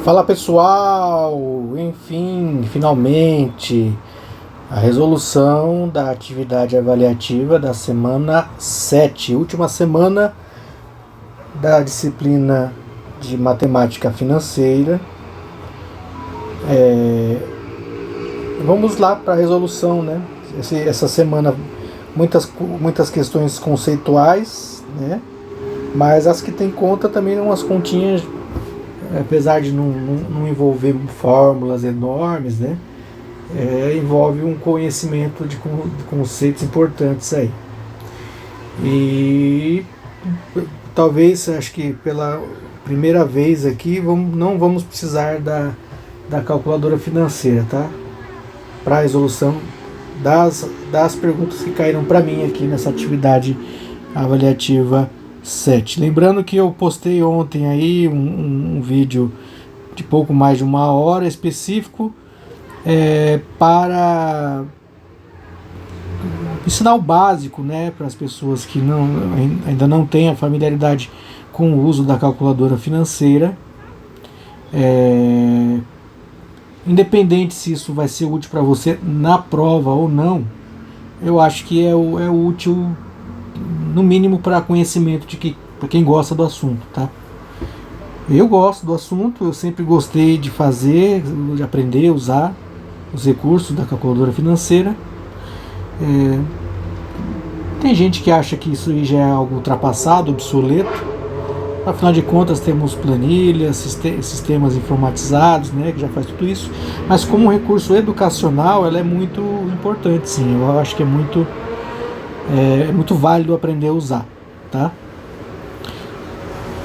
Fala pessoal, enfim, finalmente a resolução da atividade avaliativa da semana 7, última semana da disciplina de matemática financeira. Vamos lá para a resolução, né? Essa semana muitas questões conceituais, né? Mas as que tem conta também umas continhas, apesar de não envolver fórmulas enormes, né? Envolve um conhecimento de conceitos importantes aí. E talvez, acho que pela primeira vez aqui, não vamos precisar da calculadora financeira, tá? Para a resolução das perguntas que caíram para mim aqui nessa atividade avaliativa 7. Lembrando que eu postei ontem aí um vídeo de pouco mais de 1 hora específico para ensinar o básico, né, para as pessoas que ainda não têm a familiaridade com o uso da calculadora financeira. Independente se isso vai ser útil para você na prova ou não, eu acho que é útil no mínimo para conhecimento para quem gosta do assunto, tá? Eu gosto do assunto, eu sempre gostei de fazer, de aprender a usar os recursos da calculadora financeira. Tem gente que acha que isso aí já é algo ultrapassado, obsoleto. Afinal de contas, temos planilhas, sistemas informatizados, né, que já faz tudo isso. Mas como um recurso educacional, ela é muito importante, sim. Eu acho que é muito válido aprender a usar, tá?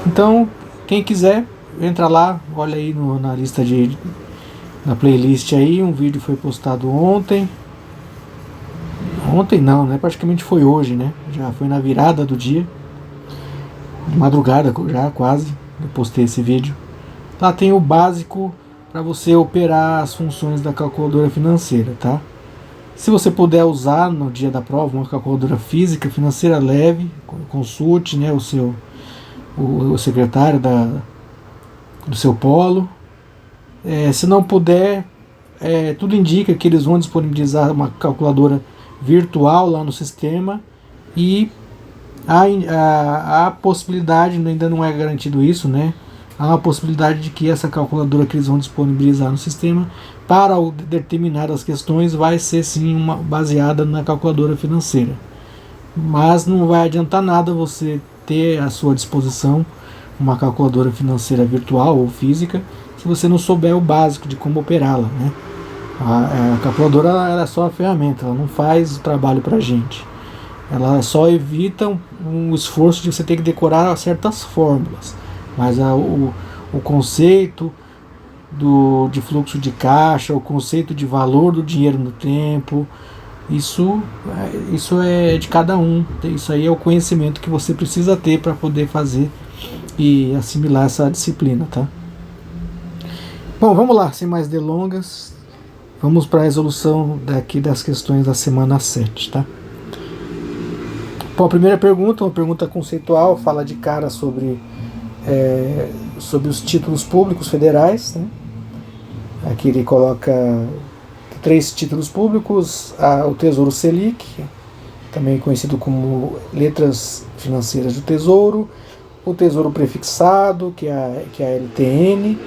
Então, quem quiser, entra lá, olha aí na lista na playlist aí, um vídeo foi postado ontem. Ontem não, né? Praticamente foi hoje, né? Já foi na virada do dia. De madrugada já quase, eu postei esse vídeo. Lá tem o básico para você operar as funções da calculadora financeira, tá? Se você puder usar no dia da prova uma calculadora física financeira, leve, consulte, né, o secretário do seu polo. Se não puder, tudo indica que eles vão disponibilizar uma calculadora virtual lá no sistema, e há possibilidade, ainda não é garantido isso, né? Há uma possibilidade de que essa calculadora que eles vão disponibilizar no sistema para determinadas questões vai ser sim baseada na calculadora financeira. Mas não vai adiantar nada você ter à sua disposição uma calculadora financeira virtual ou física se você não souber o básico de como operá-la, né? A calculadora ela é só a ferramenta, ela não faz o trabalho para a gente. Ela só evita um esforço de você ter que decorar certas fórmulas. Mas o conceito de fluxo de caixa, o conceito de valor do dinheiro no tempo, isso é de cada um. Isso aí é o conhecimento que você precisa ter para poder fazer e assimilar essa disciplina, tá? Bom, vamos lá, sem mais delongas. Vamos para a resolução das questões da semana 7, tá? Bom, a primeira pergunta, uma pergunta conceitual, fala de cara sobre os títulos públicos federais, né? Aqui ele coloca 3 títulos públicos: o Tesouro Selic, também conhecido como letras financeiras do Tesouro, o Tesouro Prefixado, que é a LTN,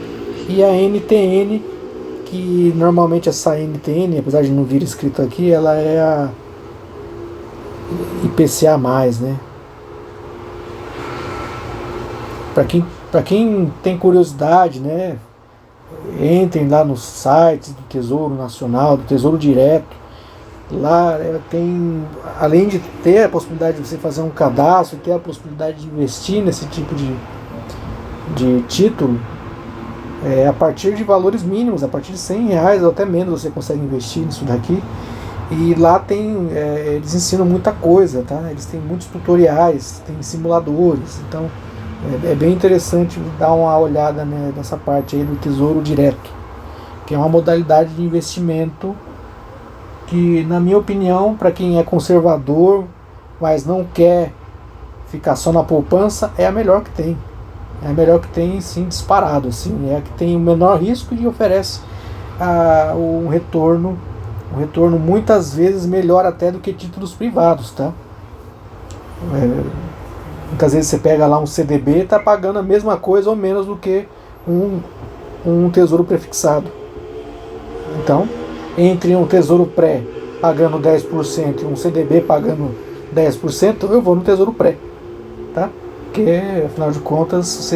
e a NTN, que normalmente essa NTN, apesar de não vir escrito aqui, ela é a IPCA+, né? Para quem tem curiosidade, né, entrem lá nos sites do Tesouro Nacional, do Tesouro Direto. Lá tem, além de ter a possibilidade de você fazer um cadastro, ter a possibilidade de investir nesse tipo de título, a partir de valores mínimos, a partir de R$100 ou até menos você consegue investir nisso daqui. E lá eles ensinam muita coisa, tá? Eles têm muitos tutoriais, tem simuladores, então é bem interessante dar uma olhada, né, nessa parte aí do Tesouro Direto, que é uma modalidade de investimento que, na minha opinião, para quem é conservador, mas não quer ficar só na poupança, é a melhor que tem. É a melhor que tem, sim, disparado, assim. É a que tem o menor risco e oferece um retorno muitas vezes melhor até do que títulos privados, tá? Muitas vezes você pega lá um CDB e está pagando a mesma coisa ou menos do que um tesouro prefixado. Então, entre um tesouro pré pagando 10% e um CDB pagando 10%, eu vou no tesouro pré, tá? Porque, afinal de contas,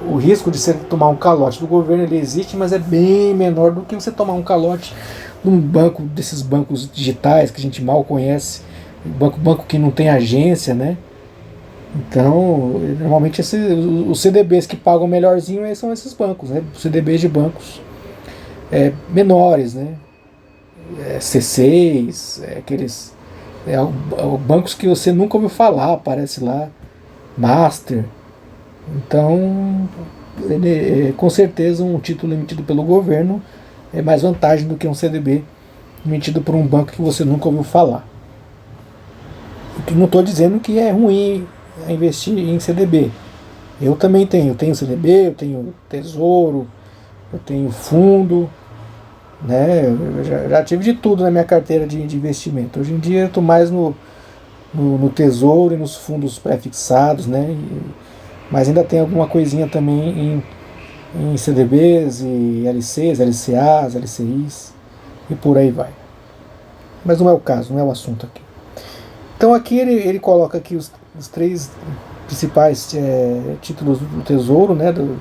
o risco de você tomar um calote do governo ele existe, mas é bem menor do que você tomar um calote num banco, desses bancos digitais que a gente mal conhece, banco que não tem agência, né? Então, normalmente os CDBs que pagam melhorzinho são esses bancos, né? CDBs de bancos menores, né? C6, aqueles bancos que você nunca ouviu falar, aparece lá, Master. Então, com certeza um título emitido pelo governo é mais vantagem do que um CDB emitido por um banco que você nunca ouviu falar. Não estou dizendo que é ruim investir em CDB. Eu também tenho CDB, eu tenho tesouro, eu tenho fundo, né? Eu já tive de tudo na minha carteira de investimento. Hoje em dia eu estou mais no tesouro e nos fundos pré-fixados, né? Mas ainda tem alguma coisinha também em CDBs e LCs, LCAs, LCIs e por aí vai. Mas não é o caso, não é o assunto aqui. Então aqui ele coloca aqui os três principais títulos do Tesouro, né, do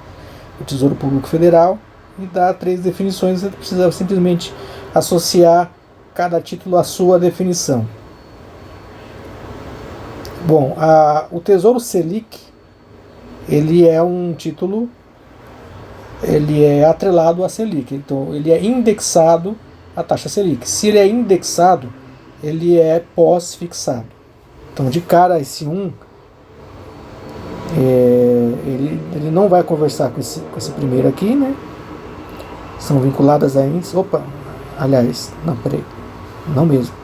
Tesouro Público Federal, e dá 3 definições. Você precisa simplesmente associar cada título à sua definição. Bom, o Tesouro Selic, ele é um título, ele é atrelado à Selic, então ele é indexado à taxa Selic. Se ele é indexado, ele é pós-fixado. Então, de cara, esse ele não vai conversar com esse primeiro aqui, né? São vinculadas a índices. Opa, aliás, não, peraí, não mesmo.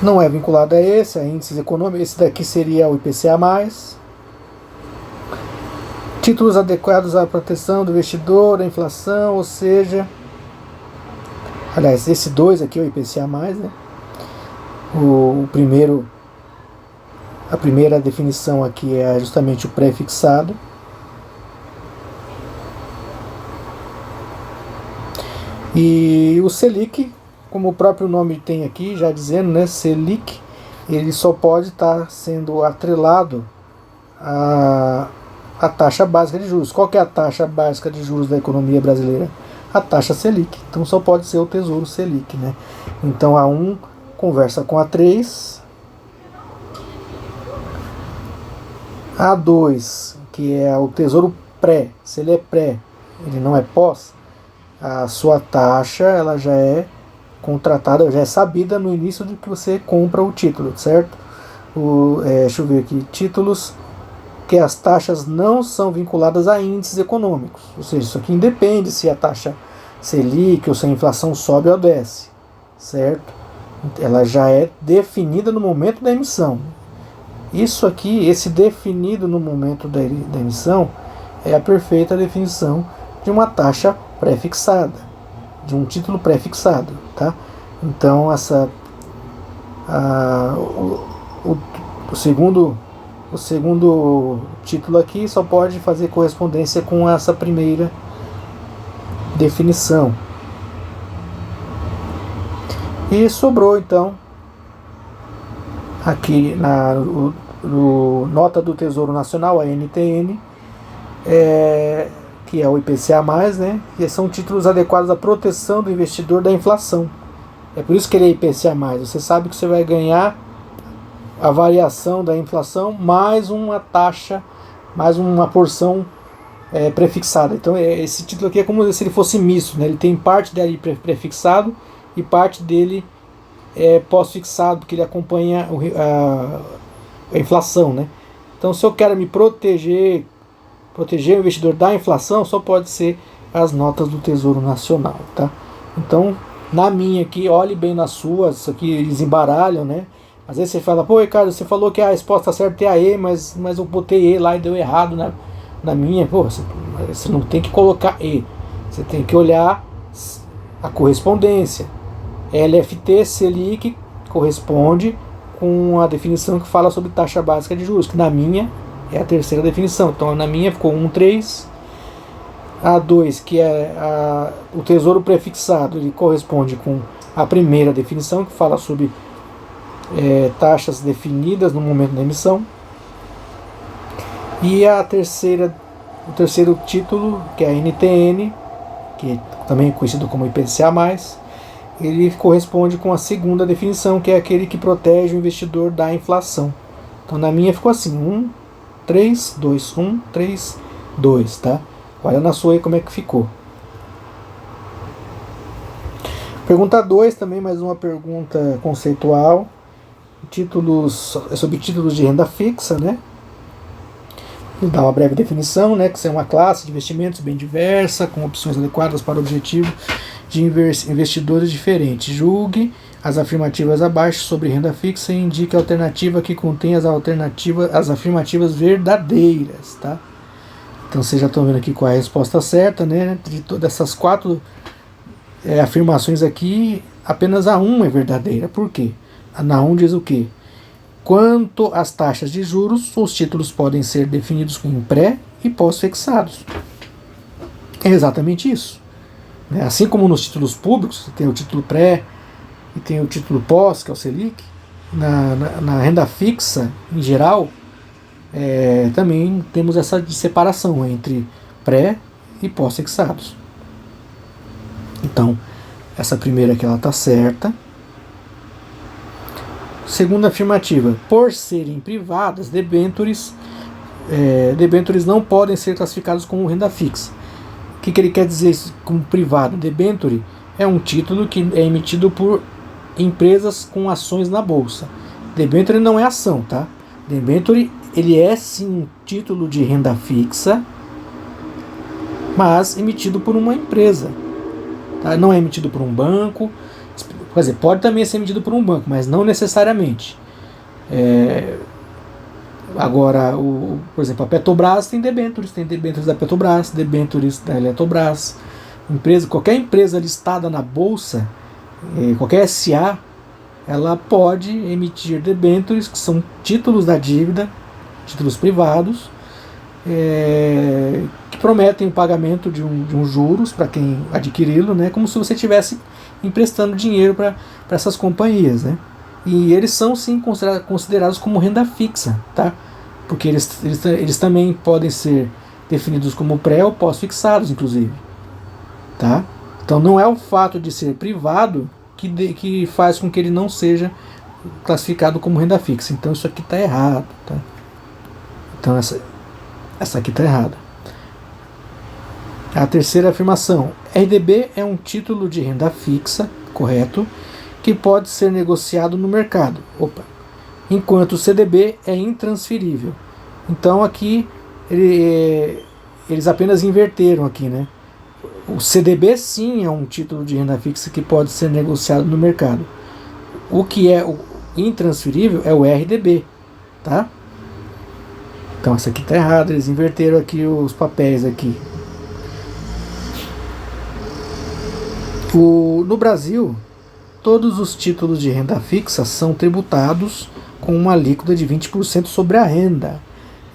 Não é vinculado a índices econômicos. Esse daqui seria o IPCA+. Títulos adequados à proteção do investidor, à inflação, ou seja... Aliás, esse 2 aqui é o IPCA+, né? A primeira definição aqui é justamente o pré-fixado. E o Selic, como o próprio nome tem aqui, já dizendo, né, Selic, ele só pode estar sendo atrelado à taxa básica de juros. Qual que é a taxa básica de juros da economia brasileira? A taxa Selic. Então só pode ser o Tesouro Selic, né? Então a 1 conversa com a 3. A 2, que é o Tesouro Pré, se ele é pré, ele não é pós, a sua taxa ela já é contratada, já é sabida no início do que você compra o título, certo? Deixa eu ver aqui, títulos que as taxas não são vinculadas a índices econômicos, ou seja, isso aqui independe se a taxa Selic ou se a inflação sobe ou desce, certo? Ela já é definida no momento da emissão. Isso aqui, esse definido no momento da emissão, é a perfeita definição de uma taxa pré-fixada, de um título pré-fixado, tá? Então o segundo título aqui só pode fazer correspondência com essa primeira definição. E sobrou então aqui no nota do Tesouro Nacional, a NTN, que é o IPCA+, né? Que são títulos adequados à proteção do investidor da inflação. É por isso que ele é IPCA+. Você sabe que você vai ganhar a variação da inflação mais uma taxa, mais uma porção prefixada. Então esse título aqui é como se ele fosse misto, né? Ele tem parte dele prefixado e parte dele pós-fixado, porque ele acompanha a inflação, né? Então se eu quero me proteger o investidor da inflação, só pode ser as notas do Tesouro Nacional, tá? Então, na minha aqui, olhe bem nas suas, isso aqui eles embaralham, né? Às vezes você fala, pô, Ricardo, você falou que a resposta certa é a E, mas eu botei E lá e deu errado na minha. Pô, você não tem que colocar E. Você tem que olhar a correspondência. LFT Selic corresponde com a definição que fala sobre taxa básica de juros, que na minha é a terceira definição. Então na minha ficou 1,3. A 2, que é o tesouro prefixado, ele corresponde com a primeira definição, que fala sobre taxas definidas no momento da emissão. E o terceiro título, que é a NTN, que também é conhecido como IPCA+, ele corresponde com a segunda definição, que é aquele que protege o investidor da inflação. Então na minha ficou assim, 1, 3, 2, 1, 3, 2, tá? Olha na sua aí como é que ficou. Pergunta 2 também, mais uma pergunta conceitual. Sobre títulos de renda fixa, né? Ele dá uma breve definição, né? Que é uma classe de investimentos bem diversa, com opções adequadas para o objetivo de investidores diferentes. Julgue as afirmativas abaixo sobre renda fixa e indique a alternativa que contém as afirmativas verdadeiras, tá? Então vocês já estão vendo aqui qual é a resposta certa, né? De todas essas 4 afirmações aqui, apenas a 1 é verdadeira. Por quê? Na 1 diz o quê? Quanto às taxas de juros, os títulos podem ser definidos em pré e pós-fixados. É exatamente isso. Assim como nos títulos públicos, tem o título pré e tem o título pós, que é o Selic, na renda fixa, em geral, também temos essa separação entre pré e pós-fixados. Então, essa primeira aqui ela está certa. Segunda afirmativa, por serem privadas, debêntures não podem ser classificados como renda fixa. O que ele quer dizer como privado? Debênture é um título que é emitido por empresas com ações na bolsa. Debênture não é ação, tá? Debênture ele é sim um título de renda fixa, mas emitido por uma empresa. Tá? Não é emitido por um banco. Quer dizer, pode também ser emitido por um banco, mas não necessariamente. Agora, por exemplo, a Petrobras tem debêntures da Petrobras, debêntures da Eletrobras. Qualquer empresa listada na bolsa, qualquer SA, ela pode emitir debêntures, que são títulos da dívida, títulos privados, que prometem o pagamento de um juros para quem adquiri-lo, né, como se você estivesse emprestando dinheiro para essas companhias, né? E eles são sim considerados como renda fixa, tá? Porque eles também podem ser definidos como pré ou pós-fixados, inclusive, tá? Então não é o fato de ser privado que faz com que ele não seja classificado como renda fixa. Então isso aqui está errado, tá? Então essa aqui está errada. A terceira afirmação, RDB é um título de renda fixa, correto, que pode ser negociado no mercado. Enquanto o CDB é intransferível. Então aqui eles apenas inverteram aqui, né? O CDB sim é um título de renda fixa que pode ser negociado no mercado. O que é o intransferível é o RDB, tá? Então essa aqui está errada, eles inverteram aqui os papéis aqui. No Brasil, todos os títulos de renda fixa são tributados com uma alíquota de 20% sobre a renda.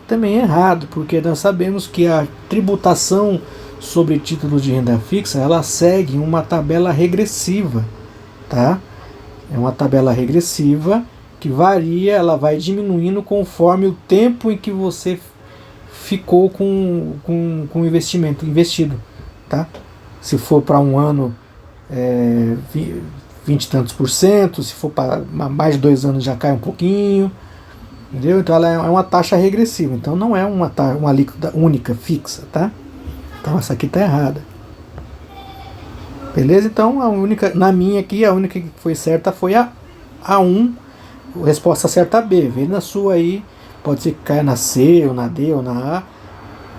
Também é errado, porque nós sabemos que a tributação sobre títulos de renda fixa, ela segue uma tabela regressiva, tá? É uma tabela regressiva que varia, ela vai diminuindo conforme o tempo em que você ficou com o investimento investido, tá? Se for para um ano, 20 e tantos %, se for para mais de 2 anos já cai um pouquinho, entendeu? Então ela é uma taxa regressiva, então não é uma alíquota única, fixa, tá? Então essa aqui está errada. Beleza? Então na minha aqui, a única que foi certa foi a A1, resposta certa B. Vê na sua aí, pode ser que caia na C, ou na D, ou na A.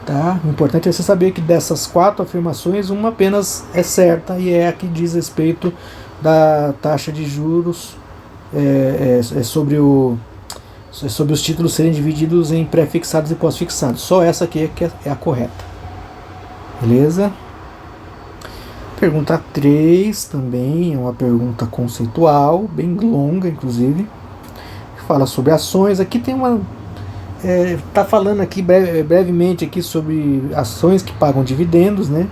Tá? O importante é você saber que dessas 4 afirmações, uma apenas é certa e é a que diz respeito da taxa de juros é sobre os títulos serem divididos em pré-fixados e pós-fixados. Só essa aqui que é a correta. Beleza? Pergunta 3 também é uma pergunta conceitual, bem longa, inclusive. Fala sobre ações. Aqui tem uma... tá falando aqui brevemente aqui sobre ações que pagam dividendos, né?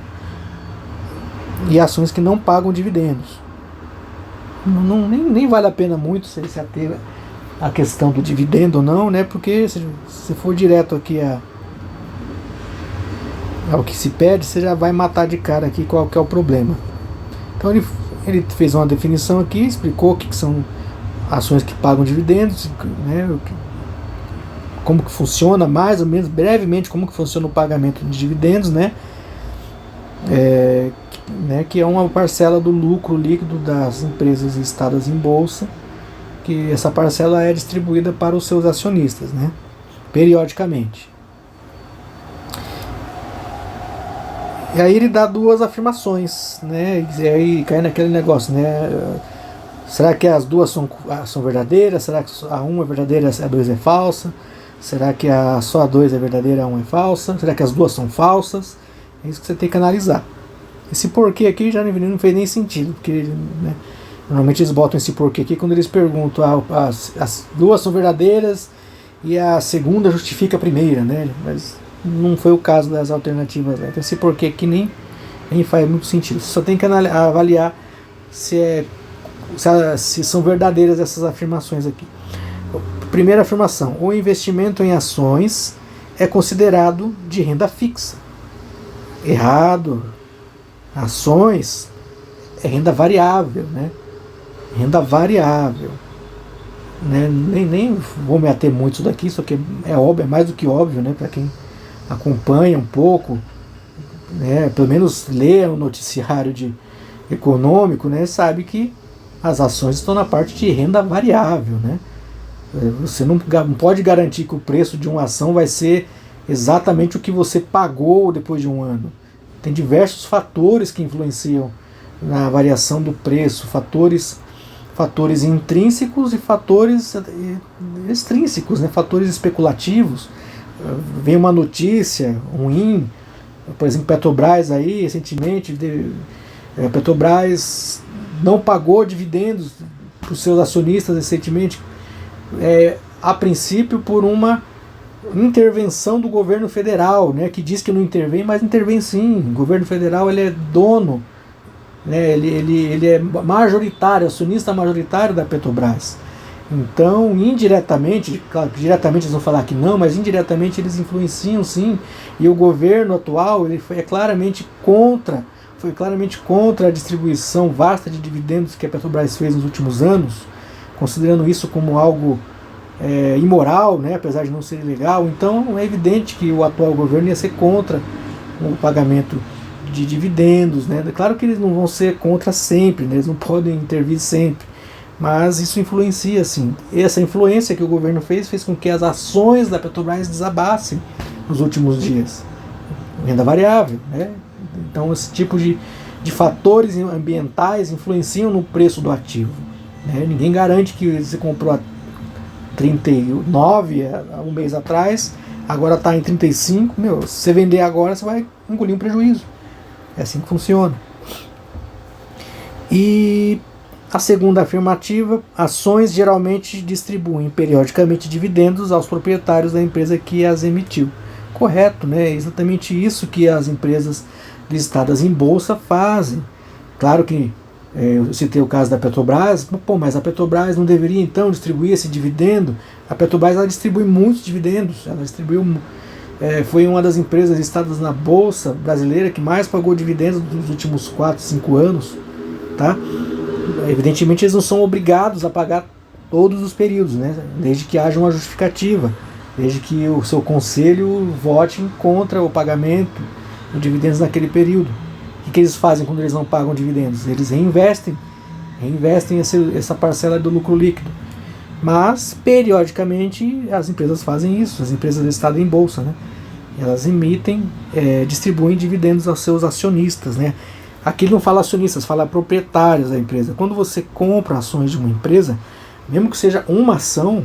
E ações que não pagam dividendos. Nem vale a pena muito se ater a questão do dividendo ou não, né? Porque se for direto aqui ao que se pede, você já vai matar de cara aqui qual que é o problema. Então ele fez uma definição aqui, explicou o que são ações que pagam dividendos, né? Como que funciona, mais ou menos, brevemente, como que funciona o pagamento de dividendos, né? Que é uma parcela do lucro líquido das empresas listadas em bolsa, que essa parcela é distribuída para os seus acionistas, né? Periodicamente. E aí ele dá duas afirmações, né? E aí cai naquele negócio, né? Será que as duas são verdadeiras? Será que a 1 é verdadeira e a 2 é falsa? Será que só a 2 é verdadeira e a 1 é falsa? Será que as duas são falsas? É isso que você tem que analisar. Esse porquê aqui já não fez nem sentido, porque, né, normalmente eles botam esse porquê aqui quando eles perguntam as duas são verdadeiras e a segunda justifica a primeira, né? Mas não foi o caso das alternativas, né? Então esse porquê aqui nem faz muito sentido. Você só tem que avaliar se são verdadeiras essas afirmações aqui. Primeira afirmação: o investimento em ações é considerado de renda fixa. Errado. Ações é renda variável, né? Renda variável, né? Nem vou me ater muito isso daqui, isso aqui é óbvio, é mais do que óbvio, né? Para quem acompanha um pouco, né? Pelo menos lê o noticiário econômico, né? Sabe que as ações estão na parte de renda variável, né? Você não pode garantir que o preço de uma ação vai ser exatamente o que você pagou depois de um ano. Tem diversos fatores que influenciam na variação do preço, fatores intrínsecos e fatores extrínsecos, né? Fatores especulativos. Vem uma notícia ruim, por exemplo, Petrobras aí recentemente, a Petrobras não pagou dividendos para os seus acionistas recentemente, a princípio por uma intervenção do governo federal, né, que diz que não intervém, mas intervém sim. O governo federal ele é dono, né, ele é majoritário, acionista majoritário da Petrobras. Então, indiretamente, claro que diretamente eles vão falar que não, mas indiretamente eles influenciam sim. E o governo atual ele foi claramente contra a distribuição vasta de dividendos que a Petrobras fez nos últimos anos, considerando isso como algo imoral, né, apesar de não ser ilegal. Então é evidente que o atual governo ia ser contra o pagamento de dividendos, né? Claro que eles não vão ser contra sempre, né? Eles não podem intervir sempre, mas isso influencia sim. Essa influência que o governo fez com que as ações da Petrobras desabassem nos últimos dias. Renda variável, né? Então esse tipo de fatores ambientais influenciam no preço do ativo, né? Ninguém garante que você comprou a 39 há um mês atrás, agora está em 35, se você vender agora, você vai engolir um prejuízo. É assim que funciona. E a segunda afirmativa: ações geralmente distribuem periodicamente dividendos aos proprietários da empresa que as emitiu. Correto, né? É exatamente isso que as empresas listadas em bolsa fazem. Claro que eu citei o caso da Petrobras, mas a Petrobras não deveria então distribuir esse dividendo? A Petrobras ela distribui muitos dividendos, ela distribuiu, foi uma das empresas listadas na Bolsa brasileira que mais pagou dividendos nos últimos 4, 5 anos. Tá? Evidentemente eles não são obrigados a pagar todos os períodos, né? Desde que haja uma justificativa, desde que o seu conselho vote contra o pagamento de dividendos naquele período. O que eles fazem quando eles não pagam dividendos? Eles reinvestem essa parcela do lucro líquido. Mas, periodicamente, as empresas fazem isso, as empresas listadas em bolsa, né? Elas distribuem dividendos aos seus acionistas, né? Aqui não fala acionistas, fala proprietários da empresa. Quando você compra ações de uma empresa, mesmo que seja uma ação,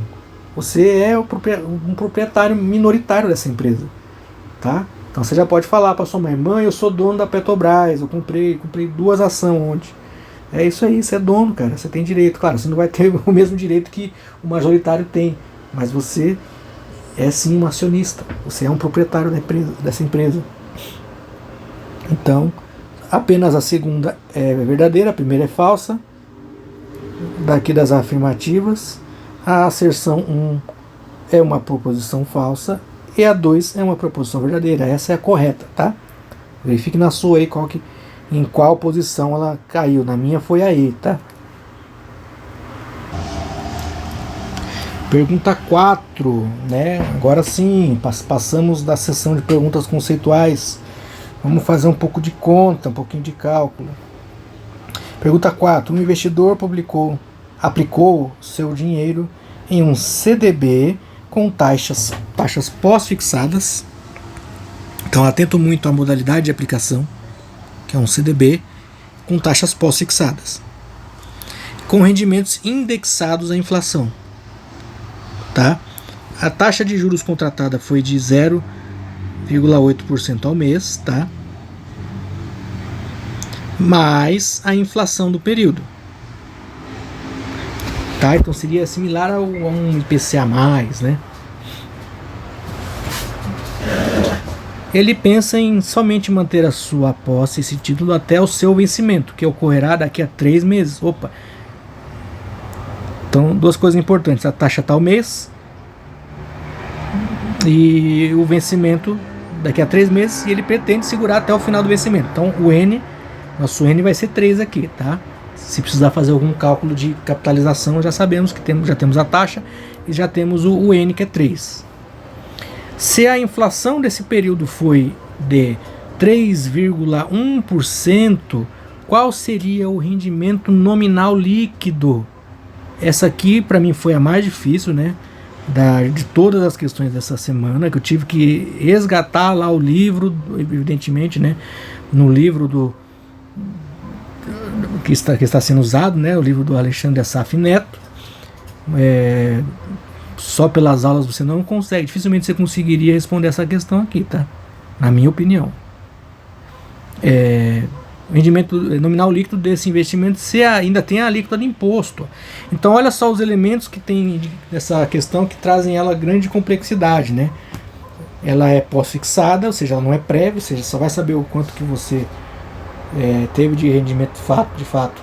você é um proprietário minoritário dessa empresa, tá? Então você já pode falar para sua mãe: mãe, eu sou dono da Petrobras, eu comprei 2 ações ontem. É isso aí, você é dono, cara, você tem direito. Claro, você não vai ter o mesmo direito que o majoritário tem, mas você é sim um acionista, você é um proprietário dessa empresa. Então, apenas a segunda é verdadeira, a primeira é falsa. Daqui das afirmativas, a asserção 1 é uma proposição falsa e a 2 é uma proposição verdadeira. Essa é a correta, tá? Verifique na sua aí em qual posição ela caiu. Na minha foi a E, tá? Pergunta 4, né? Agora sim, passamos da sessão de perguntas conceituais. Vamos fazer um pouco de conta, um pouquinho de cálculo. Pergunta 4. Um investidor aplicou seu dinheiro em um CDB com taxas pós-fixadas. Então, atento muito à modalidade de aplicação, que é um CDB com taxas pós-fixadas, com rendimentos indexados à inflação. Tá? A taxa de juros contratada foi de 0,8% ao mês, tá? Mais a inflação do período. Tá? Então seria similar a um IPCA+, né? Ele pensa em somente manter a sua posse, esse título, até o seu vencimento, que ocorrerá daqui a 3 meses. Opa! Então, 2 coisas importantes: a taxa está ao mês e o vencimento daqui a 3 meses, e ele pretende segurar até o final do vencimento. Então, nosso N vai ser 3 aqui, tá? Se precisar fazer algum cálculo de capitalização, já sabemos que já temos a taxa e já temos o N, que é 3. Se a inflação desse período foi de 3,1%, qual seria o rendimento nominal líquido? Essa aqui, para mim, foi a mais difícil, né? De todas as questões dessa semana, que eu tive que resgatar lá o livro, evidentemente, né? No livro que está sendo usado, né? O livro do Alexandre Assaf Neto. Só pelas aulas você não consegue, dificilmente você conseguiria responder essa questão aqui, tá? Na minha opinião. O rendimento nominal líquido desse investimento, se ainda tem a alíquota de imposto. Então olha só os elementos que tem dessa questão que trazem ela grande complexidade, né? Ela é pós-fixada, ou seja, ela não é prévia, ou seja, só vai saber o quanto que você teve de rendimento de fato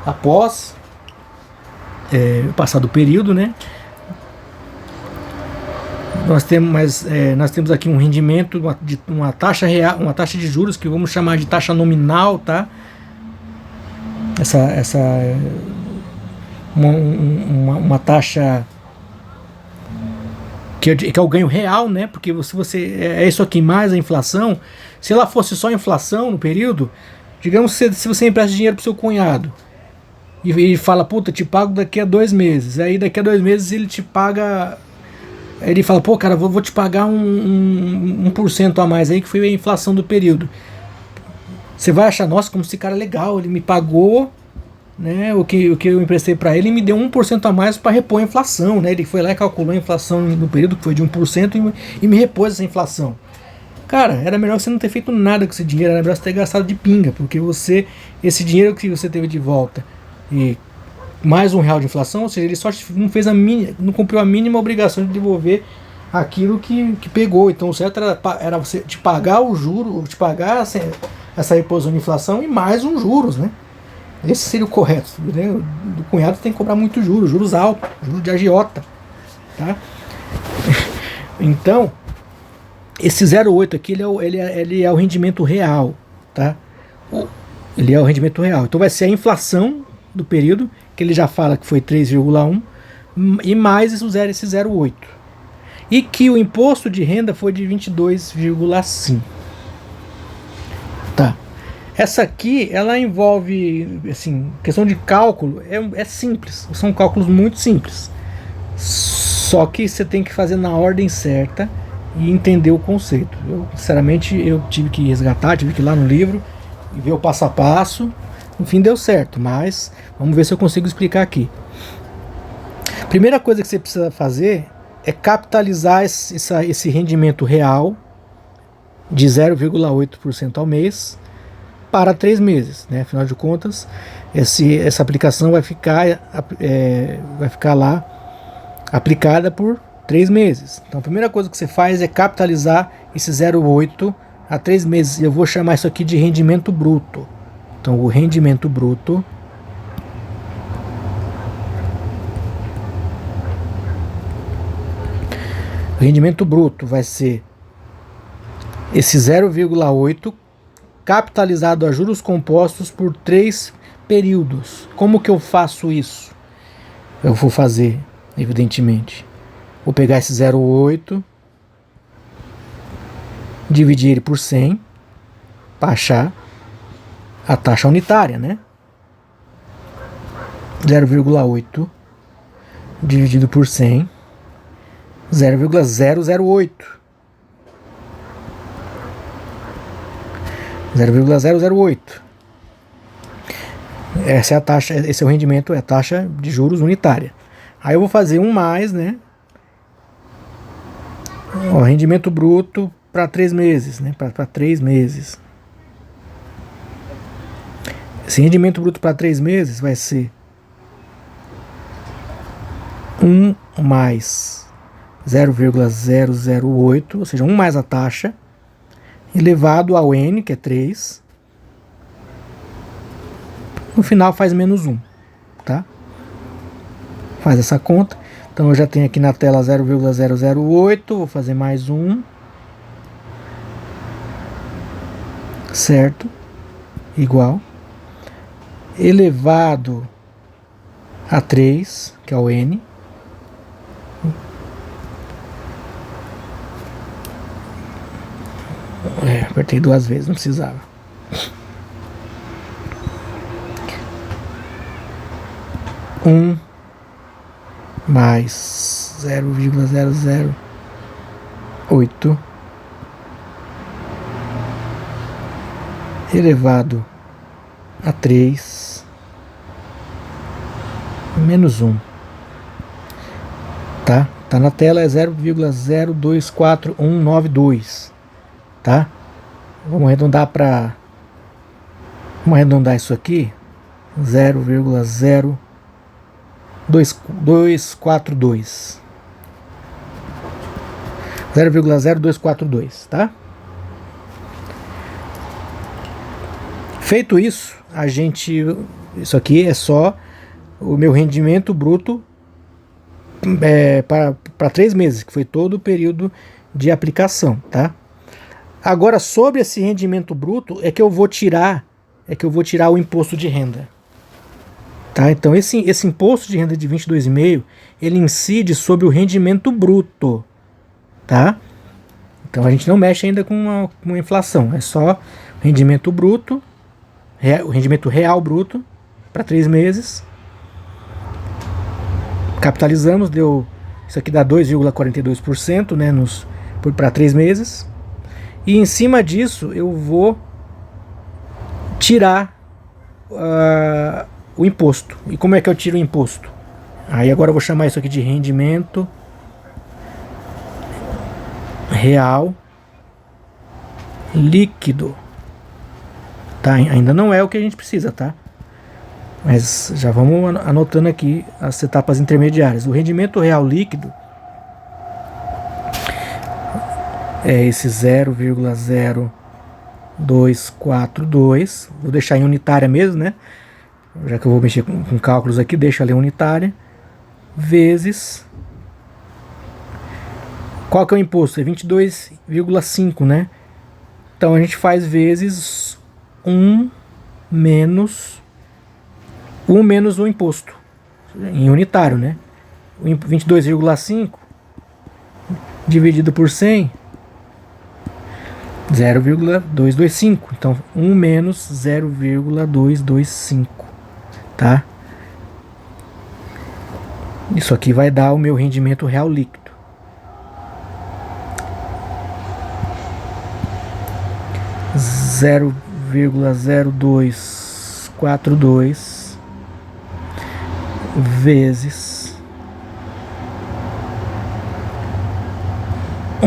após o passado período, né? Nós temos aqui um rendimento de uma taxa real, uma taxa de juros que vamos chamar de taxa nominal, tá? Uma taxa que é o ganho real, né? Porque se você é isso aqui mais a inflação, se ela fosse só a inflação no período, digamos que se você empresta dinheiro pro seu cunhado e fala: puta, te pago daqui a 2 meses. Aí daqui a 2 meses ele te paga. Ele fala: pô, cara, vou te pagar 1% a mais aí, que foi a inflação do período. Você vai achar: nossa, como esse cara é legal, ele me pagou, né, o que eu emprestei para ele, e me deu 1% a mais para repor a inflação, né? Ele foi lá e calculou a inflação no período, que foi de 1%, e me repôs essa inflação. Cara, era melhor você não ter feito nada com esse dinheiro, era melhor você ter gastado de pinga, porque esse dinheiro que você teve de volta e mais R$1 de inflação, ou seja, ele só não cumpriu a mínima obrigação de devolver aquilo que pegou. Então o certo era você te pagar o juro, te pagar essa reposição de inflação e mais uns juros, né? Esse seria o correto, né? Do cunhado tem que cobrar muito juros altos, juros de agiota, tá? Então, esse 0,8 aqui ele é o rendimento real, tá? Ele é o rendimento real. Então vai ser a inflação do período, que ele já fala que foi 3,1, e mais esse 0,8. E que o imposto de renda foi de 22,5. Tá. Essa aqui, ela envolve, assim, questão de cálculo, é simples. São cálculos muito simples. Só que você tem que fazer na ordem certa e entender o conceito. Sinceramente, eu tive que resgatar, tive que ir lá no livro e ver o passo a passo. No fim deu certo, mas vamos ver se eu consigo explicar aqui. Primeira coisa que você precisa fazer é capitalizar esse rendimento real de 0,8% ao mês para 3 meses, né? Afinal de contas, essa aplicação vai ficar lá aplicada por 3 meses. Então a primeira coisa que você faz é capitalizar esse 0,8 a 3 meses. Eu vou chamar isso aqui de rendimento bruto. Então o rendimento bruto vai ser esse 0,8 capitalizado a juros compostos por 3 períodos. Como que eu faço isso? Eu vou fazer, evidentemente, vou pegar esse 0,8, dividir ele por 100 para achar a taxa unitária, né? 0,8 dividido por 100, 0,008. 0,008. Essa é a taxa, esse é o rendimento, é a taxa de juros unitária. Aí eu vou fazer um mais, né? Ó, rendimento bruto para 3 meses, né? Para 3 meses. Esse rendimento bruto para 3 meses vai ser 1 mais 0,008, ou seja, 1 mais a taxa, elevado ao n, que é 3. No final faz menos 1, tá? Faz essa conta. Então eu já tenho aqui na tela 0,008, vou fazer mais 1. Certo? Igual. Elevado a 3, que é o n. Apertei 2 vezes, não precisava. Mais 0,008 elevado a 3 menos 1. Tá? Tá na tela, é 0,024192. Tá? Vamos arredondar isso aqui, 0,0242. 0,0242, tá? Feito isso, isso aqui é só o meu rendimento bruto para 3 meses, que foi todo o período de aplicação, tá? Agora, sobre esse rendimento bruto é que eu vou tirar o imposto de renda. Tá? Então esse imposto de renda de 22,5, ele incide sobre o rendimento bruto, tá? Então a gente não mexe ainda com a inflação, é só rendimento bruto, o rendimento real bruto para 3 meses. Capitalizamos, isso aqui dá 2,42%, né, para 3 meses. E em cima disso eu vou tirar o imposto. E como é que eu tiro o imposto? Aí agora eu vou chamar isso aqui de rendimento real líquido. Tá? Ainda não é o que a gente precisa, tá? Mas já vamos anotando aqui as etapas intermediárias. O rendimento real líquido é esse 0,0242. Vou deixar em unitária mesmo, né? Já que eu vou mexer com cálculos aqui, deixa ela em unitária. Vezes. Qual que é o imposto? É 22,5, né? Então a gente faz vezes 1 menos o imposto. Em unitário, né? 22,5 dividido por 100. 0,225. Então 1 menos 0,225, tá? Isso aqui vai dar o meu rendimento real líquido. Zero 0,0242 vezes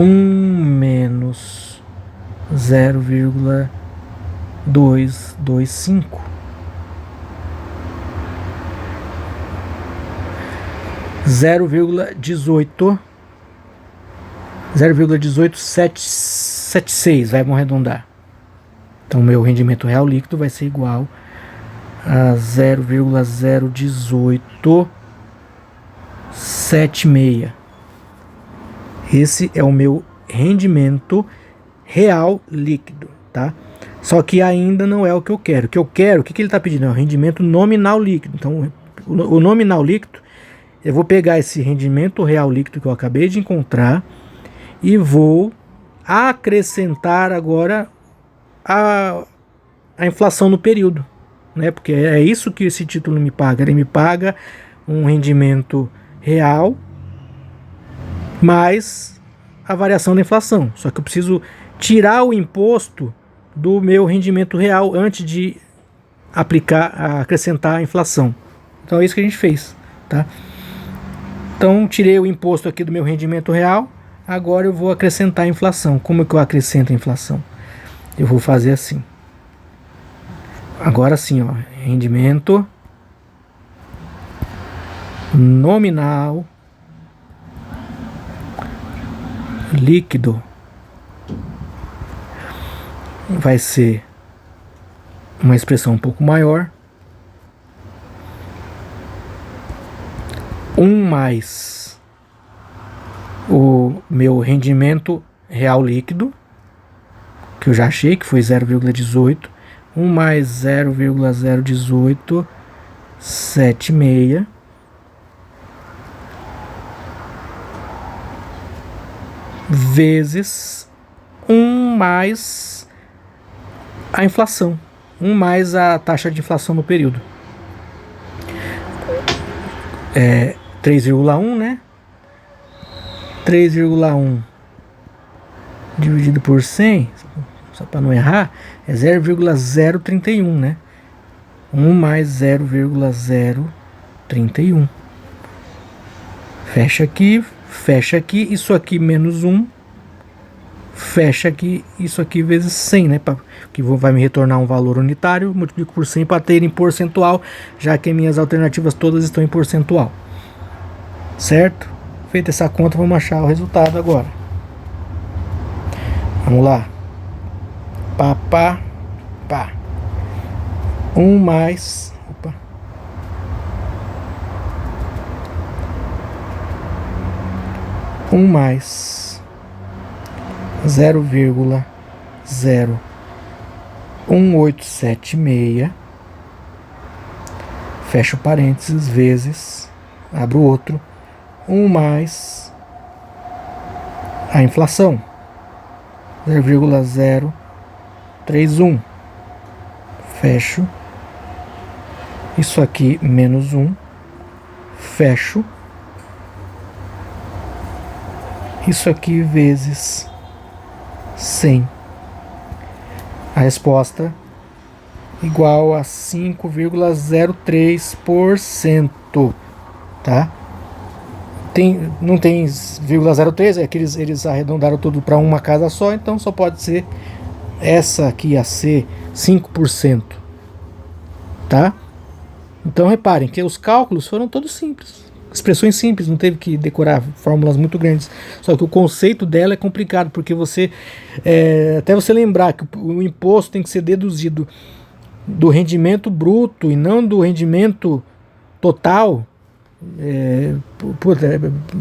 menos 0,225. 0,1876, vamos arredondar. Então meu rendimento real líquido vai ser igual a 0,01876. Esse é o meu rendimento real líquido, tá? Só que ainda não é o que eu quero. O que eu quero, o que ele está pedindo? É o rendimento nominal líquido. Então o nominal líquido, eu vou pegar esse rendimento real líquido que eu acabei de encontrar e vou acrescentar agora a inflação no período, né? Porque é isso que esse título me paga. Ele me paga um rendimento real mais a variação da inflação. Só que eu preciso tirar o imposto do meu rendimento real antes de acrescentar a inflação. Então é isso que a gente fez, tá? Então tirei o imposto aqui do meu rendimento real. Agora eu vou acrescentar a inflação. Como é que eu acrescento a inflação? Eu vou fazer assim. Agora sim, ó, rendimento nominal líquido vai ser uma expressão um pouco maior. 1 mais o meu rendimento real líquido, que eu já achei que foi 0,18, 1 mais 0,01876 vezes 1 mais a inflação, 1 mais a taxa de inflação no período. 3,1, né? 3,1 dividido por 100, só para não errar, é 0,031, né? 1 mais 0,031. Fecha aqui, isso aqui menos 1. Fecha aqui, isso aqui vezes 100, né? Que vai me retornar um valor unitário, multiplico por 100 para ter em percentual, já que minhas alternativas todas estão em percentual. Certo? Feita essa conta, vamos achar o resultado agora. Vamos lá. Pá. 1 mais... Opa. 1 mais 0,01876, fecho parênteses, vezes, abro outro, 1 mais a inflação, 0,031, fecho, isso aqui menos 1, fecho, isso aqui vezes 100. A resposta igual a 5,03%, tá? Não tem 0,03, é que eles arredondaram tudo para uma casa só, então só pode ser essa aqui a ser 5%, tá? Então reparem que os cálculos foram todos simples. Expressões simples, não teve que decorar fórmulas muito grandes. Só que o conceito dela é complicado, porque até você lembrar que o imposto tem que ser deduzido do rendimento bruto e não do rendimento total.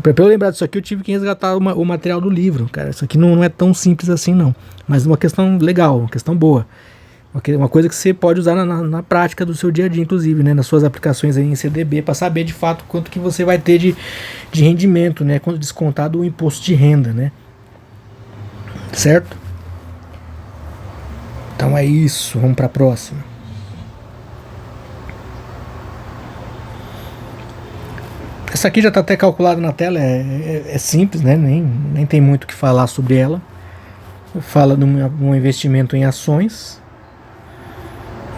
Para eu lembrar disso aqui, eu tive que resgatar o material do livro, cara. Isso aqui não é tão simples assim, não. Mas uma questão legal, uma questão boa. Uma coisa que você pode usar na prática do seu dia a dia, inclusive, né, nas suas aplicações aí em CDB, para saber de fato quanto que você vai ter de rendimento, né, quando descontado o imposto de renda, né? Certo? Então é isso, vamos para a próxima. Essa aqui já está até calculada na tela, é simples, né? Nem tem muito o que falar sobre ela. Fala de um investimento em ações.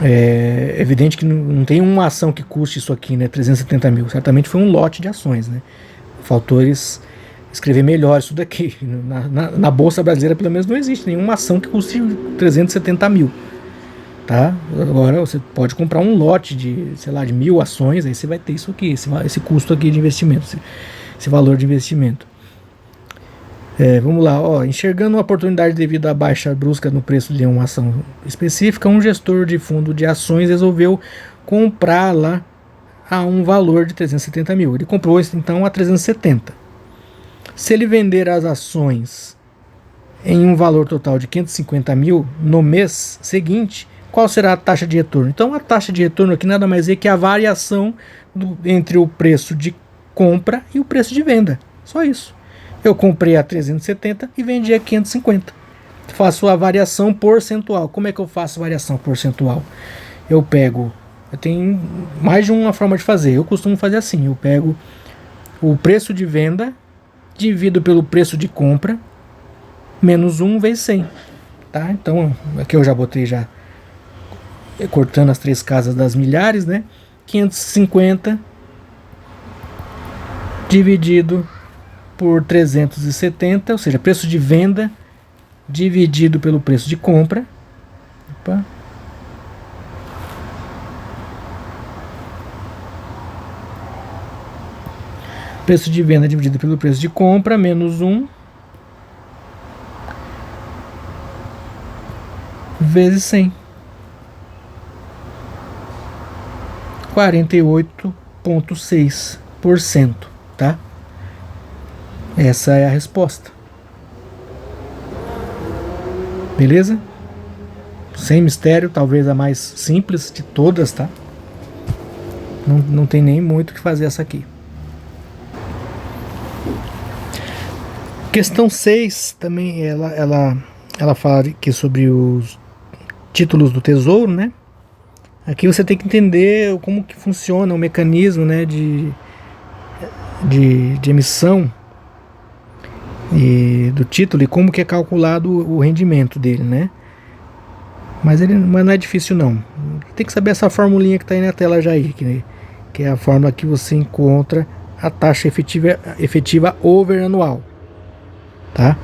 É evidente que não tem uma ação que custe isso aqui, né? 370 mil. Certamente foi um lote de ações, né? Faltou eles escrever melhor isso daqui. Na Bolsa Brasileira, pelo menos, não existe nenhuma ação que custe 370 mil. Tá? Agora você pode comprar um lote de, sei lá, de 1.000 ações, aí você vai ter isso aqui, esse custo aqui de investimento, esse valor de investimento. Vamos lá, enxergando uma oportunidade devido à baixa brusca no preço de uma ação específica, um gestor de fundo de ações resolveu comprá-la a um valor de 370 mil. Ele comprou então a 370. Se ele vender as ações em um valor total de 550 mil no mês seguinte, qual será a taxa de retorno? Então a taxa de retorno aqui nada mais é que a variação entre o preço de compra e o preço de venda. Só isso. Eu comprei a 370 e vendi a 550. Faço a variação percentual. Como é que eu faço variação percentual? Eu tenho mais de uma forma de fazer. Eu costumo fazer assim. Eu pego o preço de venda, divido pelo preço de compra, menos 1 vezes 100. Tá? Então, aqui eu já botei cortando as 3 casas das milhares, né? 550 dividido por 370, ou seja, preço de venda dividido pelo preço de compra. Opa. Preço de venda dividido pelo preço de compra, menos 1 vezes 100. 48,6%, tá? Essa é a resposta. Beleza? Sem mistério, talvez a mais simples de todas, tá? Não tem nem muito o que fazer essa aqui. Questão 6 também, ela fala aqui sobre os títulos do Tesouro, né? Aqui você tem que entender como que funciona o mecanismo, né, de emissão do título e como que é calculado o rendimento dele, né? Mas não é difícil não. Tem que saber essa formulinha que está aí na tela já aí, que é a fórmula que você encontra a taxa efetiva over anual, tá?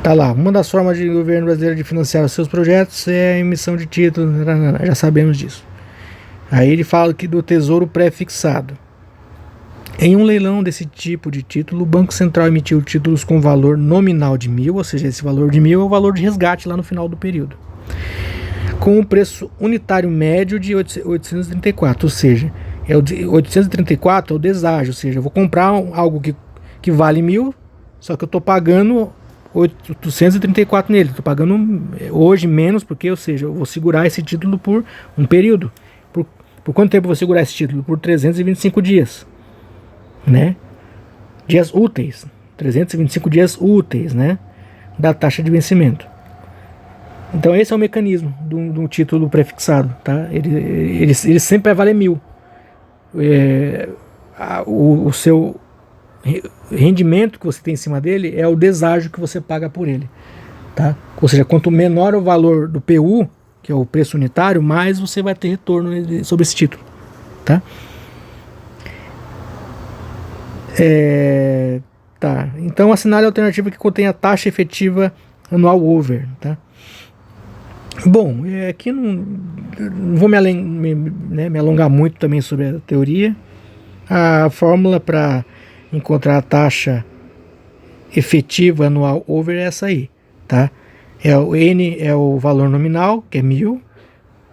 Tá lá, uma das formas de governo brasileiro de financiar os seus projetos é a emissão de títulos, já sabemos disso. Aí ele fala aqui do tesouro pré-fixado. Em um leilão desse tipo de título, o Banco Central emitiu títulos com valor nominal de 1.000, ou seja, esse valor de 1.000 é o valor de resgate lá no final do período, com o preço unitário médio de 834, ou seja, 834 é o deságio, ou seja, eu vou comprar algo que vale 1.000, só que eu estou pagando 834 nele, estou pagando hoje menos, porque, ou seja, eu vou segurar esse título por um período. Por quanto tempo eu vou segurar esse título? Por 325 dias. Né? Dias úteis, 325 dias úteis, né? Da taxa de vencimento. Então esse é o mecanismo do título prefixado, tá? Ele sempre vai valer 1.000. O seu rendimento que você tem em cima dele é o deságio que você paga por ele, tá? Ou seja, quanto menor o valor do PU, que é o preço unitário, mais você vai ter retorno sobre esse título, tá? Tá. Então assinale a alternativa que contém a taxa efetiva anual over, tá? Bom, aqui não vou me alongar muito também sobre a teoria. A fórmula para encontrar a taxa efetiva anual over é essa aí, tá? O N é o valor nominal, que é 1.000.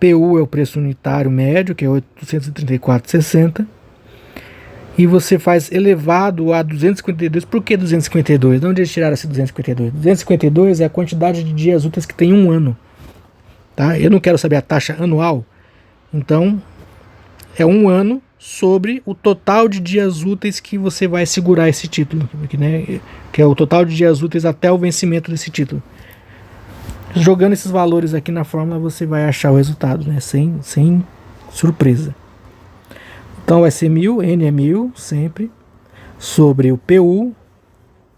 PU é o preço unitário médio, que é 834,60. E você faz elevado a 252. Por que 252? De onde eles tiraram esse 252? 252 é a quantidade de dias úteis que tem um ano. Tá? Eu não quero saber a taxa anual. Então, é um ano sobre o total de dias úteis que você vai segurar esse título. Que é o total de dias úteis até o vencimento desse título. Jogando esses valores aqui na fórmula, você vai achar o resultado, né? Sem surpresa. Então vai ser 1.000, N é 1.000 sempre, sobre o PU,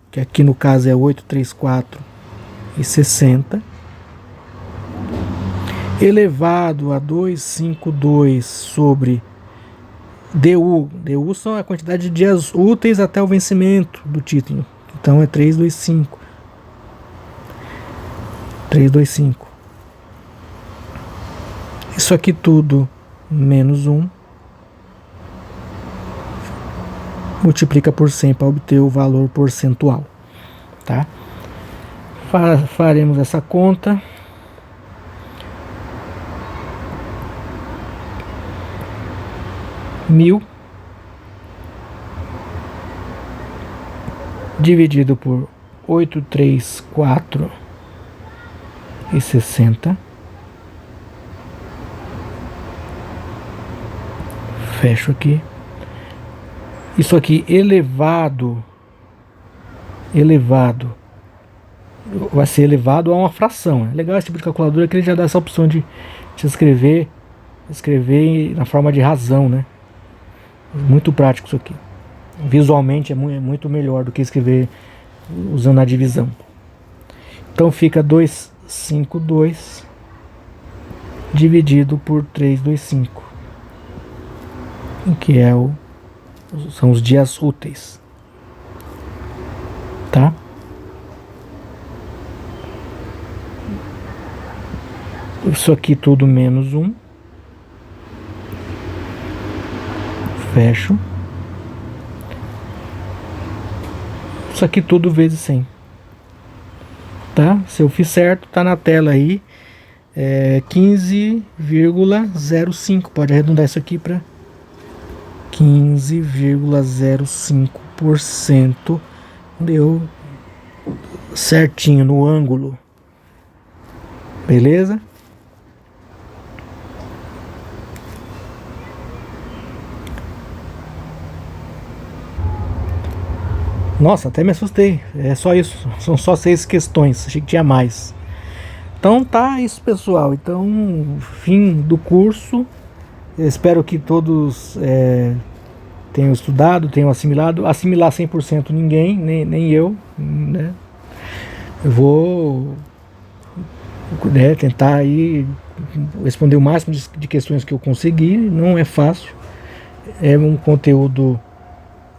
que aqui no caso é 834,60, elevado a 252 sobre DU são a quantidade de dias úteis até o vencimento do título. Então é 325. 325. Isso aqui tudo menos 1. Multiplica por 100 para obter o valor percentual. Tá? Faremos essa conta. Mil dividido por 834,60. Fecho aqui. Isso aqui elevado vai ser elevado a uma fração. É legal esse tipo de calculadora que ele já dá essa opção de escrever na forma de razão, né? Muito prático isso aqui. Visualmente é muito melhor do que escrever usando a divisão. Então fica 252 dividido por 325, que são os dias úteis. Tá? Isso aqui tudo menos 1. Fecho. Isso aqui tudo vezes 100. Tá? Se eu fiz certo, tá na tela aí. 15,05. Pode arredondar isso aqui para 15,05%. Deu certinho no ângulo. Beleza? Nossa, até me assustei. É só isso. São só 6 questões. Achei que tinha mais. Então tá isso, pessoal. Então, fim do curso. Eu espero que todos tenham estudado, tenham assimilado. Assimilar 100% ninguém, nem eu, né? Eu vou tentar aí responder o máximo de questões que eu conseguir. Não é fácil. É um conteúdo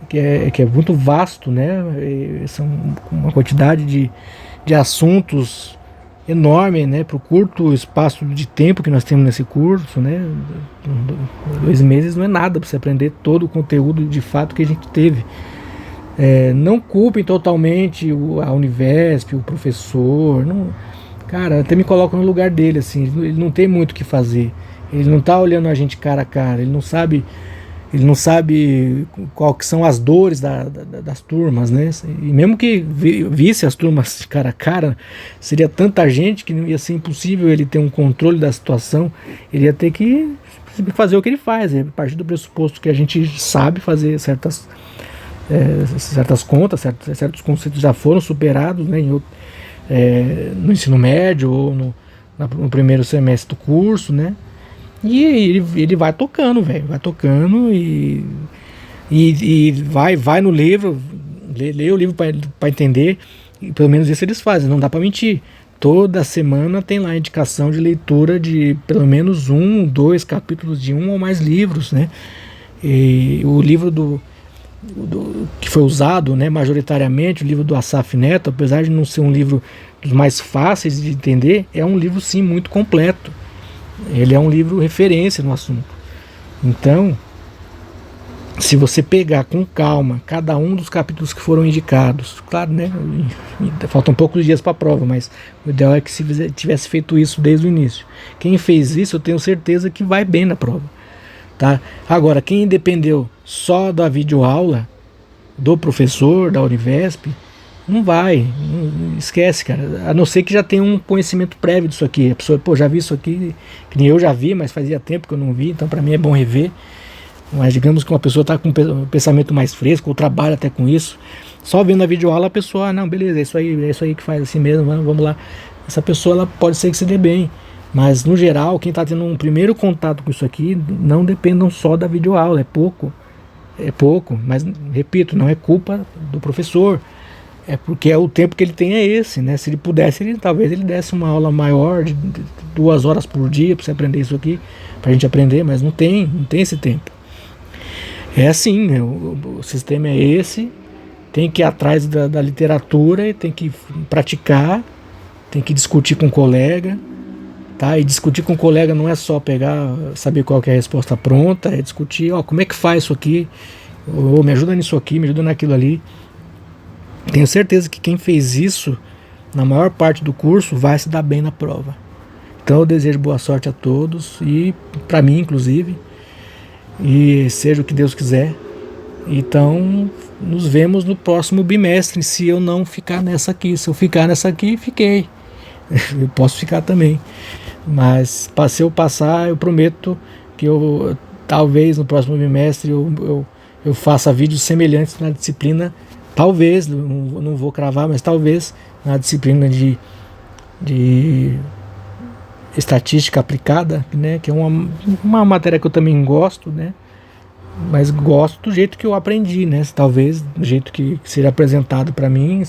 que é muito vasto, né? São uma quantidade de assuntos enorme, né? Para o curto espaço de tempo que nós temos nesse curso, né? 2 meses não é nada para você aprender todo o conteúdo de fato que a gente teve. Não culpem totalmente a Univesp, o professor. Não, cara, até me coloco no lugar dele, assim. Ele não tem muito o que fazer. Ele não está olhando a gente cara a cara. Ele não sabe qual que são as dores das turmas, né? E mesmo que visse as turmas cara a cara, seria tanta gente que não ia ser impossível ele ter um controle da situação. Ele ia ter que fazer o que ele faz, a partir do pressuposto que a gente sabe fazer certas contas, certos conceitos já foram superados, né, no ensino médio ou no primeiro semestre do curso, né? E ele vai tocando, velho. Vai tocando e vai no livro, lê o livro para entender. E pelo menos isso eles fazem, não dá para mentir. Toda semana tem lá a indicação de leitura de pelo menos 1, 2 capítulos de 1 ou mais livros, né? E o livro que foi usado, né, majoritariamente, o livro do Asaf Neto, apesar de não ser um livro dos mais fáceis de entender, é um livro sim muito completo. Ele é um livro referência no assunto. Então, se você pegar com calma cada um dos capítulos que foram indicados, claro, né? Faltam poucos dias para a prova, mas o ideal é que se tivesse feito isso desde o início. Quem fez isso, eu tenho certeza que vai bem na prova, tá? Agora, quem dependeu só da videoaula do professor da Univesp, não vai, esquece, cara. A não ser que já tenha um conhecimento prévio disso aqui. A pessoa, já vi isso aqui, que nem eu já vi, mas fazia tempo que eu não vi, então para mim é bom rever. Mas digamos que uma pessoa está com um pensamento mais fresco, ou trabalha até com isso, só vendo a videoaula a pessoa, não, beleza, é isso aí que faz assim mesmo, vamos lá. Essa pessoa ela pode ser que se dê bem, mas no geral, quem está tendo um primeiro contato com isso aqui, não dependam só da videoaula, é pouco, mas repito, não é culpa do professor. É porque o tempo que ele tem é esse, né? Se ele pudesse, talvez ele desse uma aula maior de 2 horas por dia para você aprender isso aqui, para a gente aprender, mas não tem esse tempo. É assim, né? O sistema é esse, tem que ir atrás da literatura, tem que praticar, tem que discutir com o colega, tá? E discutir com o colega não é só pegar, saber qual que é a resposta pronta, é discutir, ó, como é que faz isso aqui, ou me ajuda nisso aqui, me ajuda naquilo ali. Tenho certeza que quem fez isso, na maior parte do curso, vai se dar bem na prova. Então eu desejo boa sorte a todos, e para mim inclusive, e seja o que Deus quiser. Então nos vemos no próximo bimestre, se eu não ficar nessa aqui. Se eu ficar nessa aqui, fiquei. Eu posso ficar também. Mas se eu passar, eu prometo que eu talvez no próximo bimestre eu faça vídeos semelhantes na disciplina. Talvez, não vou cravar, mas talvez na disciplina de estatística aplicada, né, que é uma matéria que eu também gosto, né, mas gosto do jeito que eu aprendi, né, talvez do jeito que seja apresentado para mim.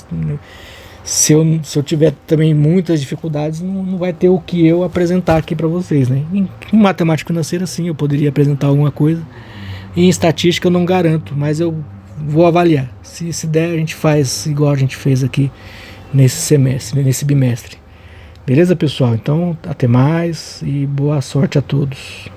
Se eu tiver também muitas dificuldades, não vai ter o que eu apresentar aqui para vocês, né. Em matemática financeira, sim, eu poderia apresentar alguma coisa. E em estatística eu não garanto, mas eu vou avaliar. Se der, a gente faz igual a gente fez aqui nesse bimestre. Beleza, pessoal? Então, até mais e boa sorte a todos.